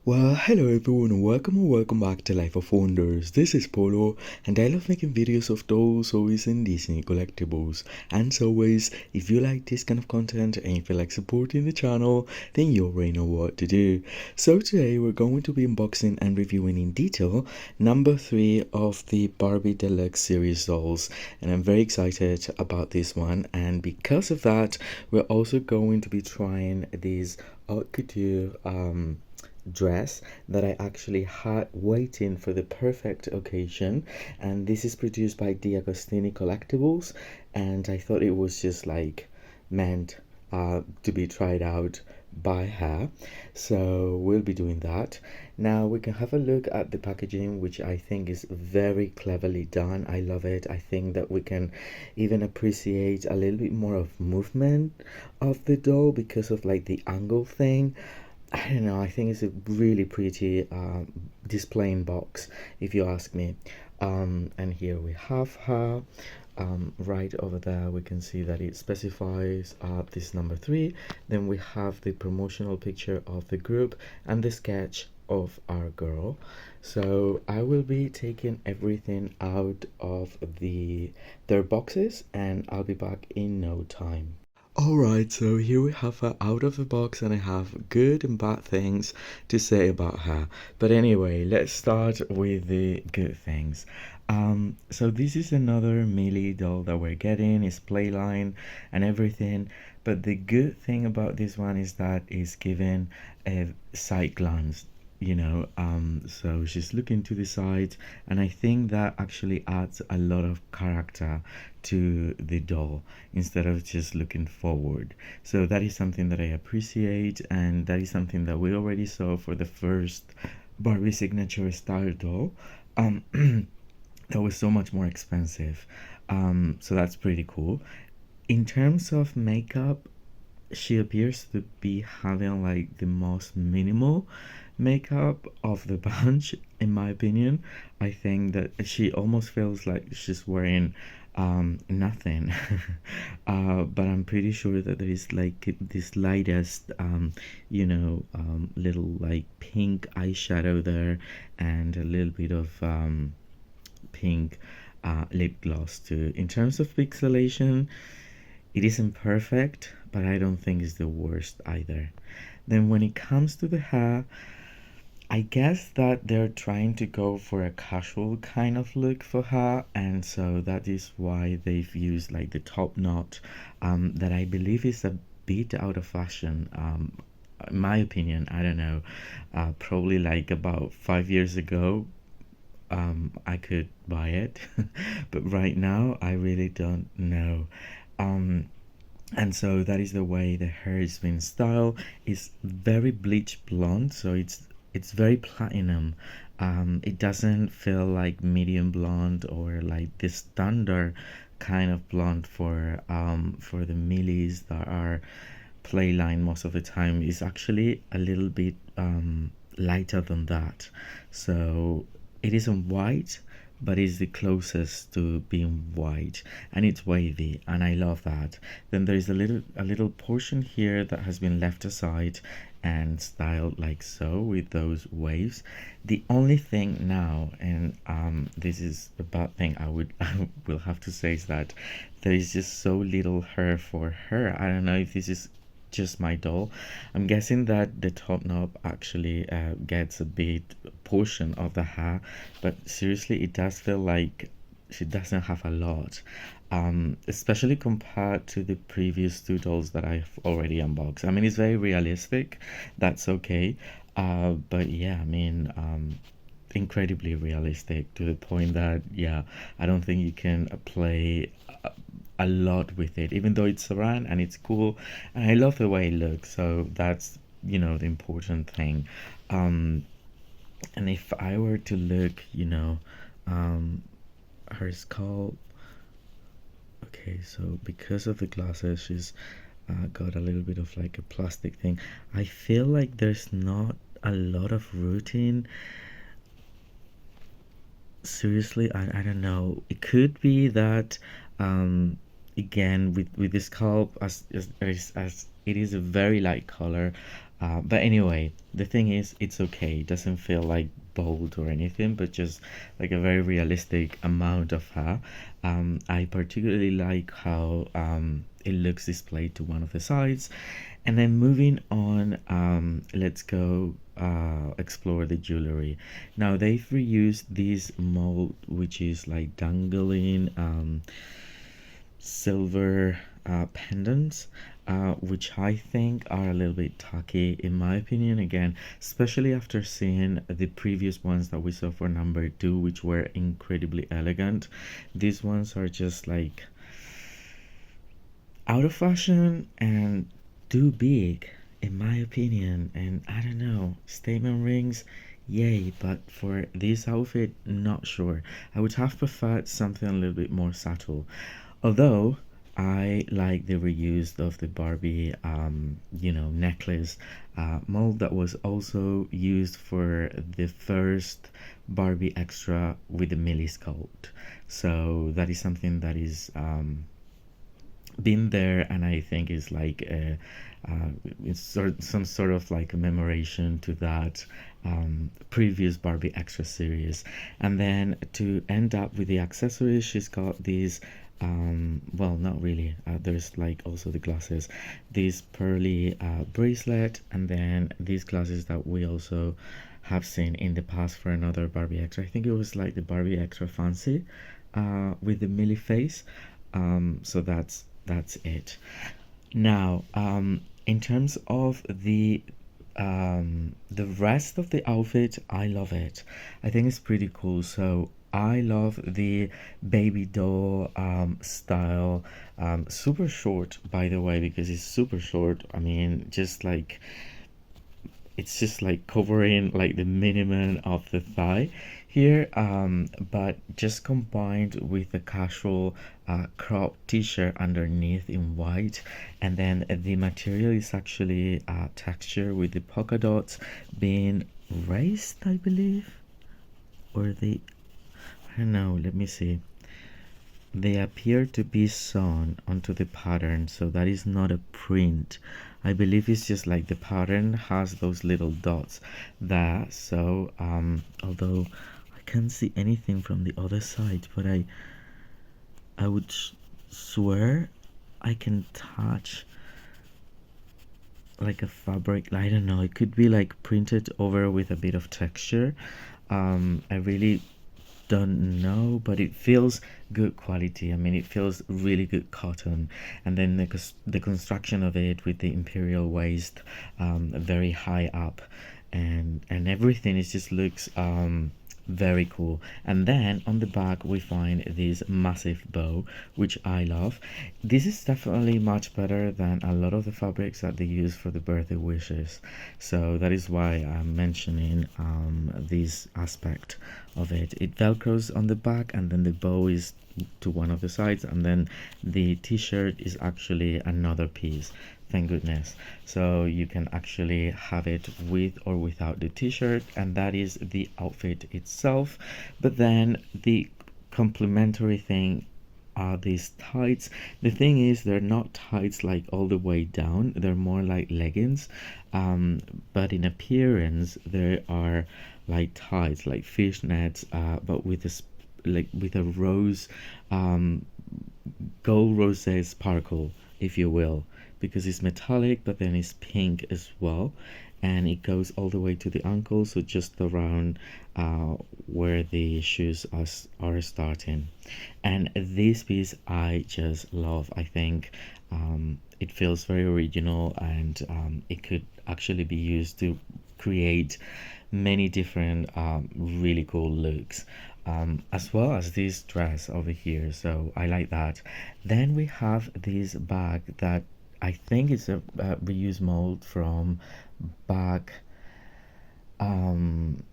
Well, hello everyone, and welcome back to Life of Wonders. This is Polo, and I love making videos of dolls, toys, and Disney collectibles. And as always, if you like this kind of content and you feel like supporting the channel, then you already know what to do. So today we're going to be unboxing and reviewing in detail number 3 of the Barbie Deluxe series dolls, and I'm very excited about this one. And because of that, we're also going to be trying these haute couture dress that I actually had waiting for the perfect occasion, and this is produced by D'Agostini Collectibles, and I thought it was just like meant to be tried out by her, so we'll be doing that. Now we can have a look at the packaging, which I think is very cleverly done. I love it. I think that we can even appreciate a little bit more of movement of the doll because of like the angle thing. I don't know, I think it's a really pretty displaying box, if you ask me. And here we have her. Right over there we can see that it specifies this number 3. Then we have the promotional picture of the group and the sketch of our girl. So I will be taking everything out of their boxes, and I'll be back in no time. Alright, so here we have her out of the box, and I have good and bad things to say about her. But anyway, let's start with the good things. So this is another Millie doll that we're getting, is playline and everything. But the good thing about this one is that it's given a side glance, so she's looking to the side, and I think that actually adds a lot of character to the doll instead of just looking forward. So that is something that I appreciate, and that is something that we already saw for the first Barbie signature style doll. That was so much more expensive, so that's pretty cool. In terms of makeup, she appears to be having like the most minimal makeup of the bunch, in my opinion. I think that she almost feels like she's wearing nothing. But I'm pretty sure that there is like this lightest little like pink eyeshadow there, and a little bit of pink lip gloss too. In terms of pixelation, it isn't perfect, but I don't think it's the worst either. Then when it comes to the hair, I guess that they're trying to go for a casual kind of look for her, and so that is why they've used like the top knot, that I believe is a bit out of fashion. In my opinion, I don't know, probably like about 5 years ago, I could buy it, but right now I really don't know. Um, and so that is the way the hair is being styled. It's very bleach blonde, so it's very platinum. It doesn't feel like medium blonde or like the standard kind of blonde for the millies that are playline most of the time. Is actually a little bit lighter than that. So it isn't white, but it's the closest to being white, and it's wavy, and I love that. Then there is a little portion here that has been left aside and styled like so with those waves. The only thing now, and this is a bad thing I will have to say, is that there is just so little hair for her. I don't know if this is just my doll. I'm guessing that the top knob actually gets a bit portion of the hair, but seriously, it does feel like she doesn't have a lot, especially compared to the previous two dolls that I've already unboxed. I mean, it's very realistic, that's okay, but yeah, I mean, incredibly realistic to the point that, yeah, I don't think you can play a lot with it, even though it's around and it's cool, and I love the way it looks. So that's the important thing. Um, and if I were to look, um, her skull. Okay, so because of the glasses, she's got a little bit of like a plastic thing. I feel like there's not a lot of routine. Seriously, I don't know. It could be that again with the scalp, as it is a very light color, But anyway, the thing is, it's okay. It doesn't feel like bold or anything, but just like a very realistic amount of her. I particularly like how it looks displayed to one of the sides. And then moving on, let's go explore the jewelry. Now they've reused this mold, which is like dangling silver pendants, which I think are a little bit tacky in my opinion. Again, especially after seeing the previous ones that we saw for number two, which were incredibly elegant. These ones are just like out of fashion and too big, in my opinion. And I don't know, statement rings, yay, but for this outfit, not sure. I would have preferred something a little bit more subtle. Although I like the reuse of the Barbie, necklace mold that was also used for the first Barbie extra with the Millie sculpt. So that is something that is been there, and I think is like it's some sort of like a commemoration to that previous Barbie extra series. And then to end up with the accessories, she's got these well, not really, there's like also the glasses, this pearly bracelet, and then these glasses that we also have seen in the past for another Barbie extra. I think it was like the Barbie extra fancy with the Millie face. So that's it. Now, in terms of the rest of the outfit, I love it. I think it's pretty cool. So I love the baby doll style. Super short, by the way, because it's super short. I mean, just like it's just like covering like the minimum of the thigh here, but just combined with a casual crop t-shirt underneath in white. And then the material is actually texture with the polka dots being raised, I believe, or they, I don't know, let me see. They appear to be sewn onto the pattern, so that is not a print. I believe it's just like the pattern has those little dots there. So although I can't see anything from the other side, but I would swear I can touch like a fabric. I don't know, it could be like printed over with a bit of texture. I really don't know, but it feels good quality. I mean, it feels really good cotton. And then the construction of it with the imperial waist, very high up, and everything, it just looks very cool. And then on the back we find this massive bow, which I love. This is definitely much better than a lot of the fabrics that they use for the birthday wishes, so that is why I'm mentioning this aspect of it. It velcros on the back, and then the bow is to one of the sides, and then the t-shirt is actually another piece, thank goodness. So you can actually have it with or without the t-shirt, and that is the outfit itself. But then the complementary thing are these tights. The thing is, they're not tights like all the way down, they're more like leggings, but in appearance they are like tights, like fishnets, but with a like with a rose, gold rose sparkle, if you will, because it's metallic, but then it's pink as well, and it goes all the way to the ankle, so just around where the shoes are starting. And this piece I just love. I think it feels very original, and it could actually be used to create many different really cool looks, as well as this dress over here, so I like that. Then we have this bag that I think is a reuse mold from back in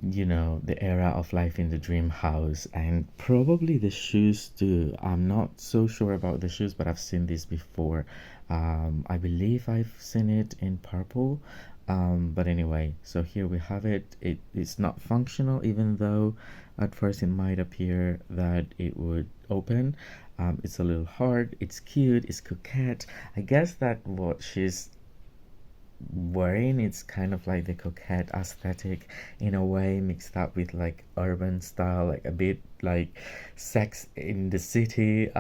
the era of Life in the Dream House, and probably the shoes too. I'm not so sure about the shoes, but I've seen this before. I believe I've seen it in purple. But anyway, so here we have it. It's not functional, even though at first it might appear that it would open. It's a little hard, it's cute, it's coquette. I guess that what she's wearing. It's kind of like the coquette aesthetic in a way, mixed up with like urban style, like a bit like Sex in the City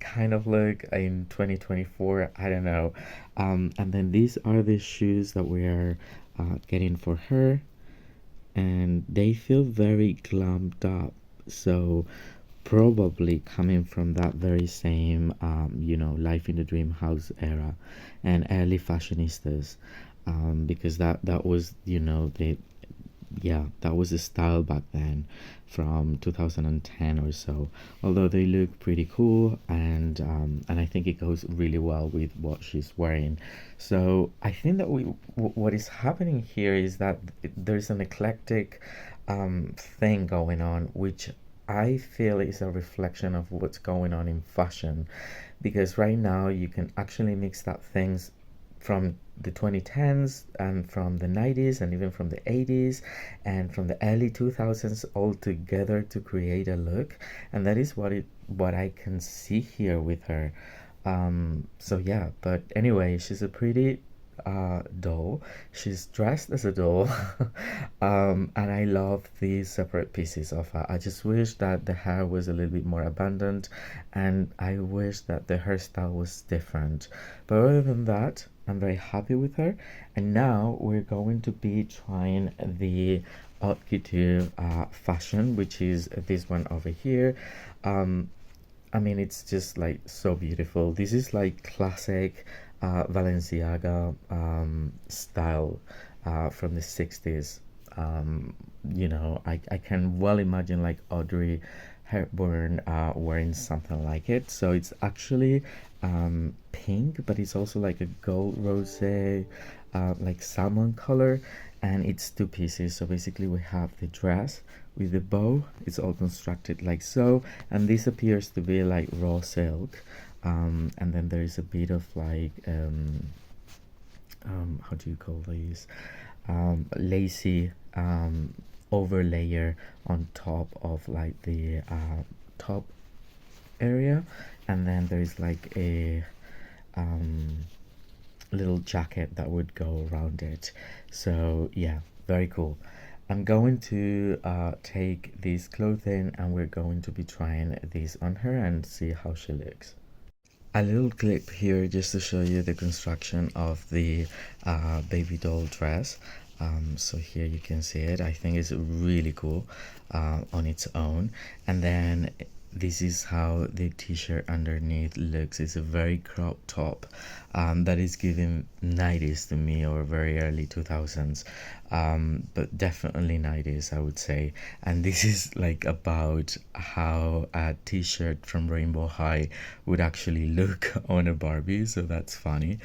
kind of look in 2024. I don't know. And then these are the shoes that we are getting for her, and they feel very glammed up. So probably coming from that very same, Life in the Dream House era and early fashionistas, because that was, the yeah, that was the style back then from 2010 or so. Although they look pretty cool, and I think it goes really well with what she's wearing. So I think that what is happening here is that there's an eclectic thing going on, which I feel is a reflection of what's going on in fashion, because right now you can actually mix up things from the 2010s and from the 90s and even from the 80s and from the early 2000s all together to create a look, and that is what I can see here with her. So yeah, but anyway, she's a pretty doll. She's dressed as a doll. And I love these separate pieces of her. I just wish that the hair was a little bit more abundant, and I wish that the hairstyle was different. But other than that, I'm very happy with her. And now we're going to be trying the haute couture fashion, which is this one over here. Um, I mean, it's just like so beautiful. This is like classic Balenciaga style from the 60s. I can well imagine like Audrey Hepburn wearing something like it. So it's actually pink, but it's also like a gold rose, like salmon color, and it's two pieces. So basically, we have the dress with the bow. It's all constructed like so, and this appears to be like raw silk. And then there is a bit of like how do you call these, lacy overlayer on top of like the top area, and then there's like a little jacket that would go around it. So yeah, very cool. I'm going to take this clothing and we're going to be trying this on her and see how she looks. A little clip here just to show you the construction of the baby doll dress. So here you can see it. I think it's really cool on its own. And then this is how the t-shirt underneath looks. It's a very crop top that is giving 90s to me, or very early 2000s, but definitely 90s I would say. And this is like about how a t-shirt from Rainbow High would actually look on a Barbie, so that's funny.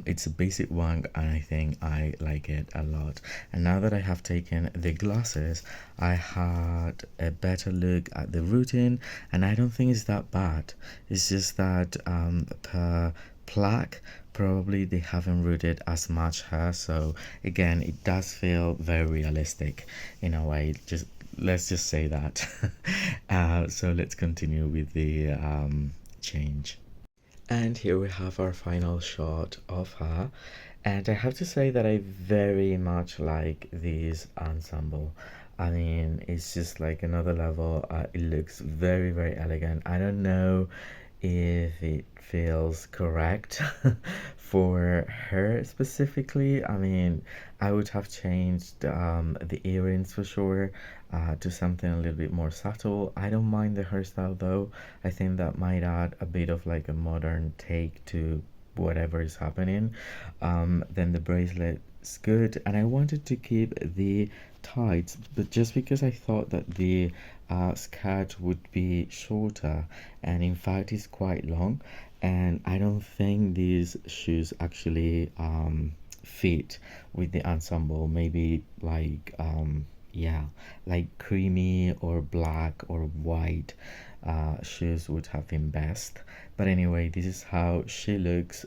It's a basic one and I think I like it a lot. And now that I have taken the glasses, I had a better look at the routine, and I don't think it's that bad. It's just that per plaque probably they haven't rooted as much hair, so again it does feel very realistic in a way. Just let's just say that. So let's continue with the change. And here we have our final shot of her, and I have to say that I very much like this ensemble. I mean, it's just like another level. It looks very, very elegant. I don't know if it feels correct for her specifically. I mean, I would have changed the earrings for sure to something a little bit more subtle. I don't mind the hairstyle though. I think that might add a bit of like a modern take to whatever is happening. Then the bracelet's good, and I wanted to keep the tights, but just because I thought that the skirt would be shorter, and in fact it's quite long, and I don't think these shoes actually fit with the ensemble. Maybe like yeah, like creamy or black or white shoes would have been best. But anyway, this is how she looks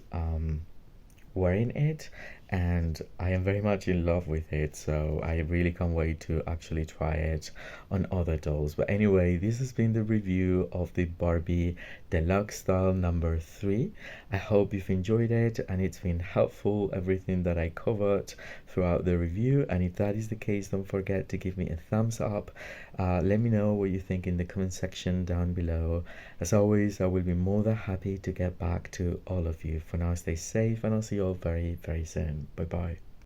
wearing it, and I am very much in love with it, so I really can't wait to actually try it on other dolls. But anyway, this has been the review of the Barbie Deluxe style number 3. I hope you've enjoyed it and it's been helpful, everything that I covered throughout the review. And if that is the case, don't forget to give me a thumbs up. Let me know what you think in the comment section down below. As always, I will be more than happy to get back to all of you. For now, stay safe and I'll see you all very, very soon. Bye bye.